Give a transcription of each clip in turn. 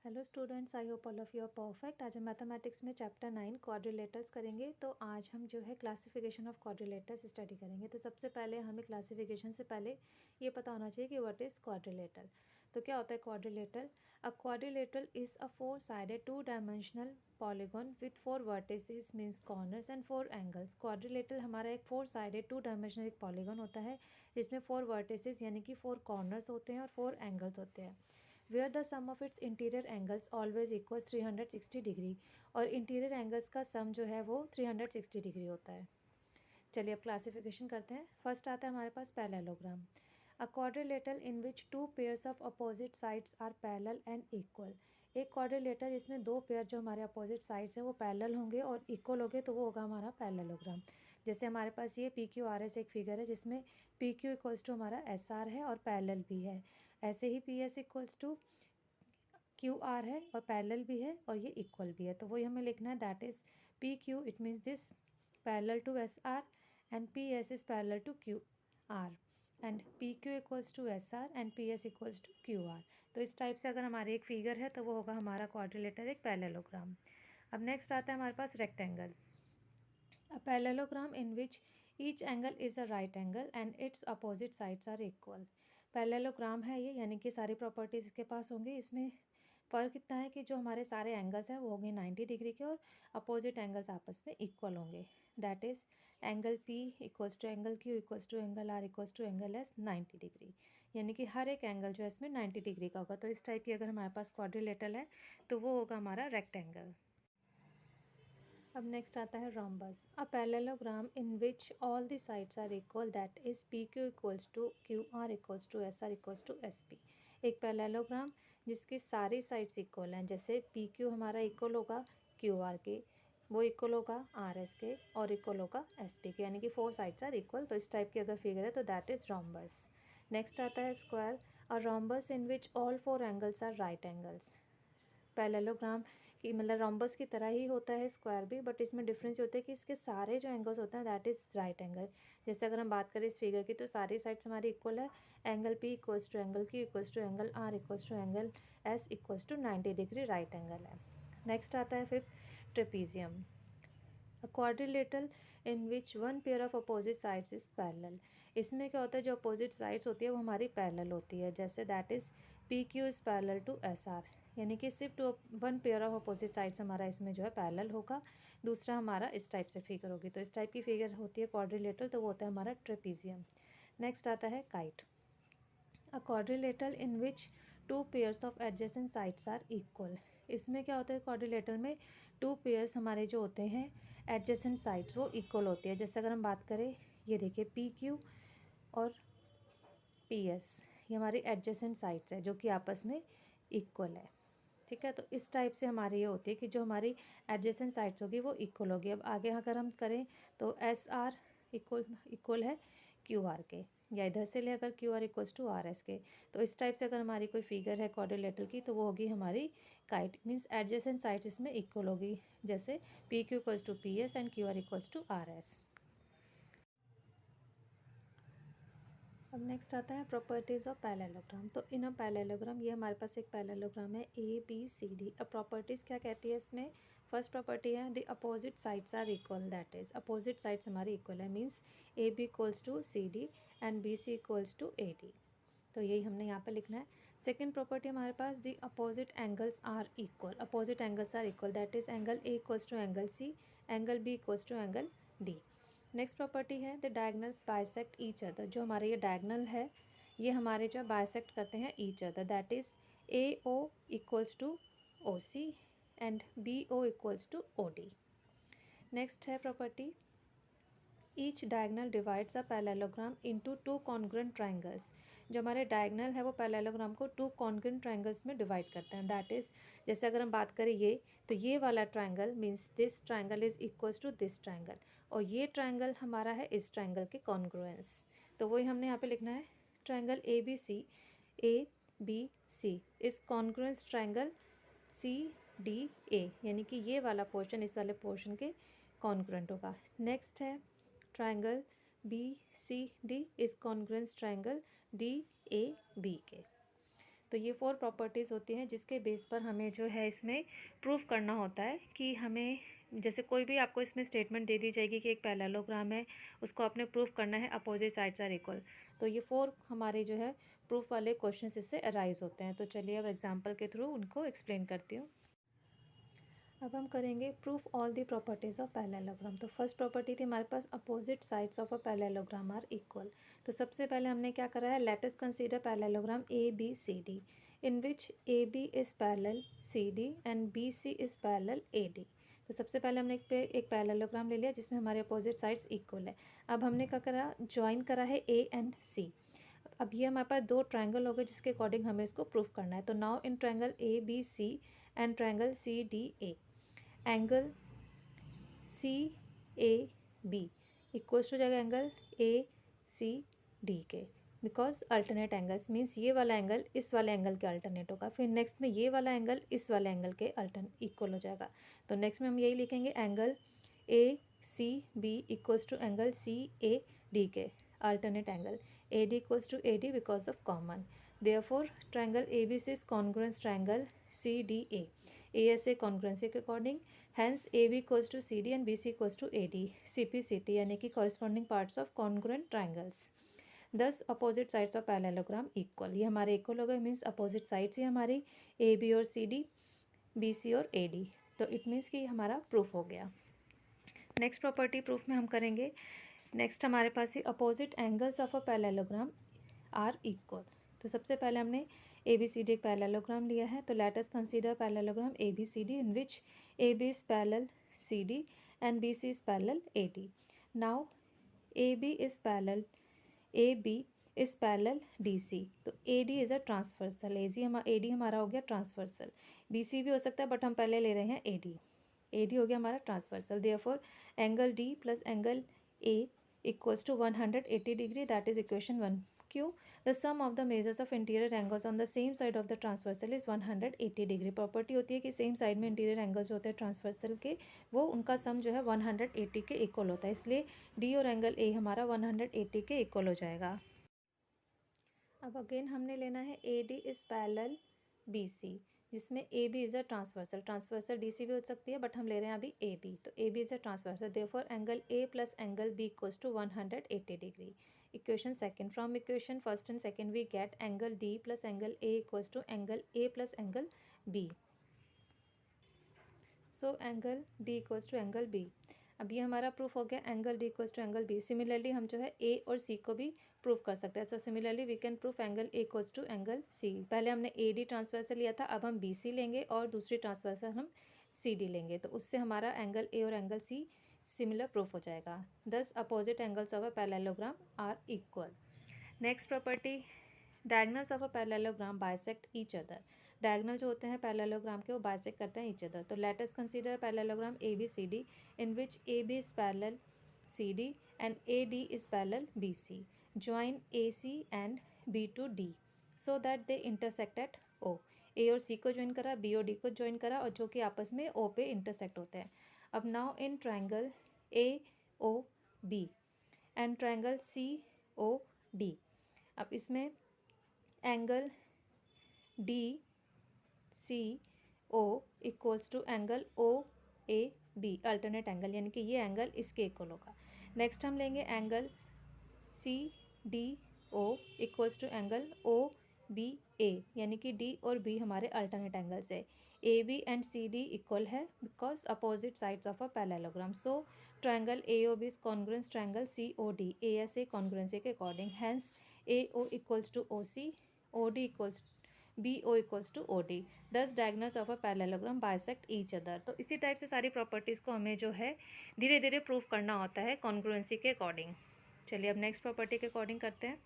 Hello students, I hope all of you are perfect. आज हम mathematics में chapter 9 quadrilaterals करेंगे। तो आज हम जो है क्लासिफिकेशन ऑफ क्वाड्रिलेटर्स स्टडी करेंगे। तो सबसे पहले हमें क्लासिफिकेशन से पहले ये पता होना चाहिए कि व्हाट इज़ क्वाड्रिलेटर। तो क्या होता है quadrilateral? A quadrilateral is a four sided two dimensional polygon with 4 vertices means corners and 4 angles. Quadrilateral हमारा एक 4-साइडेड 2-डायमेंशनल एक पॉलीगॉन होता है जिसमें 4 वर्टिसेस यानी कि 4 कॉर्नर्स होते हैं और 4 एंगल्स होते हैं। Where the sum of its interior angles always equals 360 degree. और इंटीरियर एंगल्स का सम जो है वो 360 डिग्री होता है। चलिए अब क्लासिफिकेशन करते हैं। फर्स्ट आता है हमारे पास parallelogram. A quadrilateral in which 2 pairs of opposite sides are parallel and equal. एक क्वाड्रिलेटर जिसमें 2 पेयर जो हमारे अपोजिट साइड्स हैं वो पैरेलल होंगे और इक्वल होंगे तो वो होगा हमारा पैरेललोग्राम। जैसे हमारे पास ये पी क्यू आर एस एक फिगर है जिसमें पी क्यू इक्वल्स टू हमारा एस आर है और पैरेलल भी है। ऐसे ही P S equals to Q R है और पैरेलल भी है और ये इक्वल भी है। तो वही हमें लिखना है, that is P Q it means this parallel to S R and P S is parallel to Q R and P Q equals to S R and P S equals to Q R. तो इस type से अगर हमारी एक figure है तो वो होगा हमारा क्वाड्रिलेटर एक पैरेललोग्राम। अब नेक्स्ट आता है हमारे पास rectangle. A parallelogram in which each angle is a right angle and its opposite sides are equal. Parallelogram है ये, यानी कि सारी प्रॉपर्टीज़ इसके पास होंगे। इसमें फ़र्क इतना है कि जो हमारे सारे एंगल्स हैं वो होंगे 90 डिग्री के और अपोजिट एंगल्स आपस में इक्वल होंगे। That is angle P equals to angle Q equals to angle R equals to angle S 90 degree. यानी कि हर एक एंगल जो है इसमें 90 डिग्री का होगा। तो इस टाइप की अगर हमारे पास क्वाड्रिलेटरल है तो वो होगा हमारा रेक्टेंगल। अब नेक्स्ट आता है rhombus. A parallelogram in which all the sides are equal, that is P Q equals to Q R equals to S R equals to S P. एक पैरेललोग्राम जिसकी सारी साइड्स इक्वल हैं, जैसे P Q हमारा equal होगा Q R के, वो equal होगा आर एस के और इक्वल होगा एस पी के, यानी कि 4 साइड्स आर इक्वल। तो इस टाइप की अगर फिगर है तो दैट इज़ रोम्बस। नेक्स्ट आता है square. A rhombus in which all 4 angles are right angles. Parallelogram की मतलब रोम्बस की तरह ही होता है स्क्वायर भी, बट इसमें डिफरेंस होता है कि इसके सारे जो एंगल्स होते हैं दैट इज़ राइट एंगल। जैसे अगर हम बात करें इस फिगर की तो सारी साइड्स हमारी इक्वल है। Angle P equals to angle Q equals to angle R equals to angle S equals to 90 degree right angle है। नेक्स्ट आता है fifth trapezium. A quadrilateral in which one pair of opposite sides is parallel. इसमें क्या होता है, जो opposite sides होती है वो हमारी पैरेलल होती है। जैसे that is P Q is parallel to S R, यानी कि सिर्फ one pair of opposite sides हमारा इसमें जो है पैरेलल होगा। दूसरा हमारा इस टाइप से फिगर होगी। तो इस टाइप की फिगर होती है क्वाड्रिलेटरल, तो वो होता है हमारा ट्रेपीजियम। नेक्स्ट आता है kite. A quadrilateral in which 2 pairs of adjacent sides are equal. इसमें क्या होता है क्वाड्रिलेटरल में 2 पेयर्स हमारे जो होते हैं एडजेसेंट साइड्स वो इक्वल होती है। जैसे अगर हम बात करें, ये देखिए पी क्यू और पी एस, ये हमारी एडजेसेंट साइड्स है जो कि आपस में इक्वल है। ठीक है, तो इस टाइप से हमारी ये होती है कि जो हमारी एडजेसेंट साइड्स होगी वो इक्वल होगी। अब आगे अगर हम करें तो एस आर इक्वल है क्यू आर के, या इधर से ले अगर Q R equals to R S के। तो इस टाइप से अगर हमारी कोई फिगर है क्वाड्रिलेटरल की तो वो होगी हमारी काइट, मीन्स एडजेसेंट साइड्स इसमें इक्वल होगी। जैसे P Q equals to P S and Q R equals to R S. अब नेक्स्ट आता है प्रॉपर्टीज़ ऑफ पैरेललोग्राम। तो इन अ पैरेललोग्राम, ये हमारे पास एक पैरेललोग्राम है ए बी सी डी। अब प्रॉपर्टीज़ क्या कहती है इसमें? फर्स्ट प्रॉपर्टी है the opposite sides are equal, that is opposite sides हमारी इक्वल है, means A B equals to C D and B C equals to A D. तो यही हमने यहाँ पे लिखना है। सेकेंड प्रॉपर्टी हमारे पास the opposite angles are equal, opposite angles are equal, that is angle A equals to angle C, angle B equals to angle D. Next property है the diagonals bisect each other. जो हमारे ये diagonal है ये हमारे जो bisect करते हैं each other, that is A O equals to O C and B O equals to O D. Next है property each diagonal divides a parallelogram into 2 congruent triangles. जो हमारे डायगनल है वो पैरेललोग्राम को 2 कॉन्ग्रुएंट ट्राइंगल्स में divide करते हैं। That is जैसे अगर हम बात करें ये, तो ये वाला triangle means this triangle is equals to this triangle, और ये ट्राइंगल हमारा है इस ट्राइंगल के कॉन्ग्रुएंस। तो वही हमने यहाँ पे लिखना है, triangle A B C is congruence triangle C D A, यानी कि ये वाला पोर्शन इस वाले पोर्शन के कॉन्ग्रुएंट होगा। नेक्स्ट है triangle B C D is congruence triangle D A B के। तो ये 4 प्रॉपर्टीज़ होती हैं जिसके बेस पर हमें जो है इसमें प्रूफ करना होता है कि हमें, जैसे कोई भी आपको इसमें स्टेटमेंट दे दी जाएगी कि एक पैरेललोग्राम है, उसको आपने प्रूफ करना है अपोजिट साइड्स आर इक्वल। तो ये 4 हमारे जो है प्रूफ वाले क्वेश्चन इससे अराइज होते हैं। तो चलिए अब एग्जाम्पल के थ्रू उनको एक्सप्लेन करती हूँ। अब हम करेंगे proof all the properties of parallelogram. तो फर्स्ट प्रॉपर्टी थी हमारे पास opposite sides of a parallelogram are equal. तो सबसे पहले हमने क्या करा है, let us consider parallelogram A B C D in which A B is parallel C D and B C is parallel A D. तो सबसे पहले हमने एक पैरेललोग्राम ले लिया जिसमें हमारे अपोजिट साइड्स इक्वल है। अब हमने क्या करा, ज्वाइन करा है ए एंड सी। अब ये हमारे पास दो ट्रायंगल हो गए जिसके अकॉर्डिंग हमें इसको प्रूफ करना है। तो now in triangle A B C and triangle C D A, angle C A B equals to जाएगा एंगल ए सी डी के, बिकॉज अल्टरनेट एंगल्स मीन्स ये वाला एंगल इस वाले एंगल के अल्टरनेट होगा। फिर नेक्स्ट में ये वाला एंगल इस वाले एंगल के इक्वल हो जाएगा। तो नेक्स्ट में हम यही लिखेंगे, angle A C B equals to angle C A D के alternate angle, A D equals to A D because of common. Therefore triangle A B C is congruence triangle C D A, ASA congruency के according, hence A B equals to C D and B C equals to A D, C P C T यानी कि corresponding parts of congruent triangles. Thus opposite sides of parallelogram equal, ये हमारे equal हो गए, means opposite sides ही हमारी A B और C D, B C और ए D. तो इट मीन्स कि हमारा प्रूफ हो गया। नेक्स्ट प्रॉपर्टी प्रूफ में हम करेंगे, नेक्स्ट हमारे पास ही opposite angles of a parallelogram are equal. तो सबसे पहले हमने ए बी सी डी एक पैरेललोग्राम लिया है। तो let us consider parallelogram A B C D in which A B is parallel C D and B C is parallel A D. Now A B is parallel, A B is parallel D C. तो A D is a transversal, A D हमारा हो गया transversal. B C भी हो सकता है but हम पहले ले रहे हैं ए डी, ए डी हो गया हमारा transversal. Therefore angle D plus angle A equals to 180 degree, that is equation 1। क्यों? The sum of the measures of interior angles on the same side of the transversal is 180 degree. Property होती है कि same side में interior angles होते हैं transversal के, वो उनका सम जो है 180 के इक्वल होता है, इसलिए डी और एंगल ए हमारा 180 के इक्वल हो जाएगा। अब अगेन हमने लेना है A D is parallel B C, जिसमें A B is a transversal, transversal D C भी हो सकती है बट हम ले रहे हैं अभी ए बी। तो A B is a transversal, therefore angle A plus angle B equals to 180 degree. Equation second, from equation first and second we get angle D plus angle A equals to angle A plus angle B. So angle D equals to angle B. अब ये हमारा proof हो गया, angle D equals to angle B. Similarly हम जो है ए और सी को भी प्रूफ कर सकते हैं। तो similarly we can proof angle A equals to angle C. पहले हमने ए डी ट्रांसवर्सल लिया था, अब हम बी सी लेंगे और दूसरी ट्रांसवर्सल हम सी डी लेंगे। तो उससे हमारा एंगल ए और एंगल सी सिमिलर प्रूफ हो जाएगा। Thus opposite angles of a parallelogram are equal. Next property, diagonals of a parallelogram bisect each other. Diagonal जो होते हैं पैरेललोग्राम के वो बाइसेक्ट करते हैं ईच अदर। तो let us consider parallelogram A B C D in which A B is parallel C D and A D is parallel B C. Join A C and B to D so that they intersect at O. ए और सी को join करा, B और D को join करा, और जो कि आपस में ओ पे इंटरसेक्ट होते हैं। अब now in triangle A O B and triangle C O D, अब इसमें angle D C O equals to angle O A B, alternate angle, यानी कि ये एंगल इसके इक्वल होगा। नेक्स्ट हम लेंगे angle C D O equals to angle O B A, यानी कि डी और बी हमारे अल्टरनेट एंगल्स है। A B and C D equal है because opposite sides of a parallelogram. So triangle A O B is congruence triangle C O D, A S A congruency के according, hence A O equals to O C, O D equals B O equals to O D. दस diagonals of a parallelogram bisect each other. तो इसी type से सारी properties को हमें जो है धीरे धीरे प्रूफ करना होता है कॉन्ग्रुएंसी के अकॉर्डिंग। चलिए अब नेक्स्ट प्रॉपर्टी के अकॉर्डिंग करते हैं।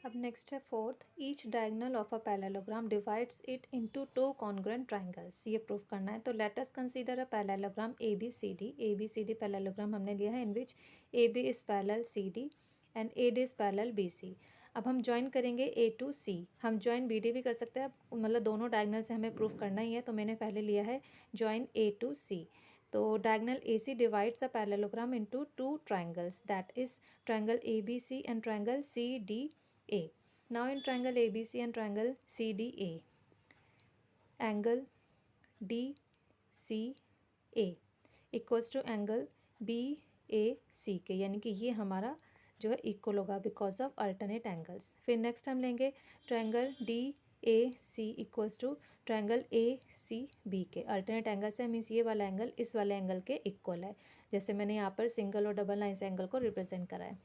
अब नेक्स्ट है fourth, each diagonal of a parallelogram divides it into two congruent triangles. ये प्रूफ करना है। तो let us consider a parallelogram A B C D. A B C D parallelogram हमने लिया है in which A B is parallel C D and A D is parallel B C. अब हम join करेंगे ए to सी, हम join B D भी कर सकते हैं, मतलब दोनों डायगनल से हमें प्रूफ करना ही है। तो मैंने पहले लिया है ज्वाइन ए टू सी। तो diagonal A C divides a parallelogram into two triangles, that is triangle A B C and triangle C D A. Now in triangle ABC and triangle CDA, angle DCA equals to angle BAC के, यानी कि ये हमारा जो है equal होगा because of alternate angles. फिर next हम लेंगे triangle DAC equals to triangle ACB के। अल्टरनेट एंगल से मीन्स ये वाला एंगल इस वाले एंगल के इक्वल है, जैसे मैंने यहाँ पर सिंगल और डबल लाइन से एंगल को रिप्रेजेंट करा है।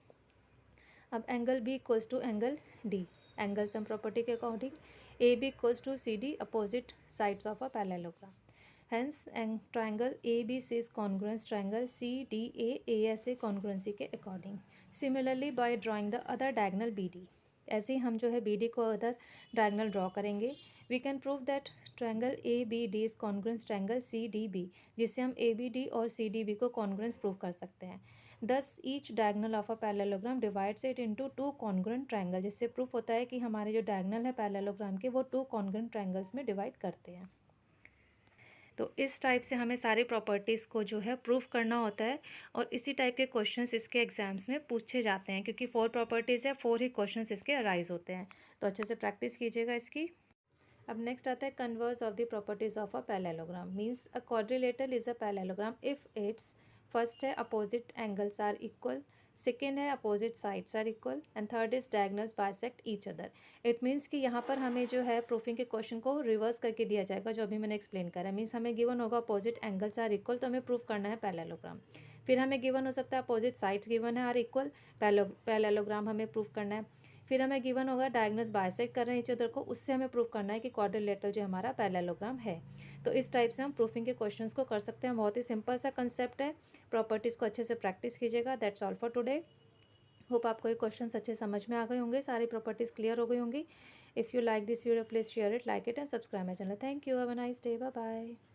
अब angle B equals to angle D, angle sum property के according AB equals to CD, opposite sides of a parallelogram. Hence, and triangle ABC is congruence triangle CDA ASA congruency के according. Similarly, by drawing the other diagonal BD, ऐसे ही हम जो है BD को other diagonal draw करेंगे, we can prove that triangle ABD is congruence triangle CDB, जिससे हम ABD और CDB को congruence prove कर सकते हैं। Thus, each diagonal of a parallelogram divides it into two congruent triangle, जिससे proof होता है कि हमारे जो diagonal है parallelogram के वो two congruent triangles में divide करते हैं। तो इस टाइप से हमें सारी प्रॉपर्टीज़ को जो है प्रूफ करना होता है, और इसी टाइप के क्वेश्चंस इसके एग्जाम्स में पूछे जाते हैं, क्योंकि 4 प्रॉपर्टीज़ है, 4 ही क्वेश्चंस इसके अराइज होते हैं। तो अच्छे से प्रैक्टिस कीजिएगा इसकी। अब नेक्स्ट आता है converse of the properties of a parallelogram. Means a quadrilateral is a parallelogram if its first है opposite angles are equal, second है opposite sides are equal, and third is diagonals bisect each other. It means कि यहाँ पर हमें जो है proofing के question को रिवर्स करके दिया जाएगा, जो अभी मैंने एक्सप्लेन करा है। मीन्स हमें गिवन होगा अपोजिट एंगल्स आर इक्वल, तो हमें प्रूफ करना है पैरेललोग्राम। फिर हमें गिवन हो सकता है अपोजिट साइड्स गिवन है आर इक्वल, पैरेललोग्राम हमें प्रूफ करना है। फिर हमें गिवन होगा डायगोनल्स बाइसेक्ट कर रहे हैं इच अदर को, उससे हमें प्रूफ करना है कि क्वाड्रिलेटरल जो हमारा पैरेललोग्राम है। तो इस टाइप से हम प्रूफिंग के क्वेश्चंस को कर सकते हैं। बहुत ही सिंपल सा कंसेप्ट है, प्रॉपर्टीज़ को अच्छे से प्रैक्टिस कीजिएगा। That's all for today. Hope आपको ये क्वेश्चंस अच्छे समझ में आ गए होंगे, सारी प्रॉपर्टीज़ क्लियर हो गई होंगी। If you like this video please share it, like it and subscribe my channel. Thank you, have a nice day, bye bye.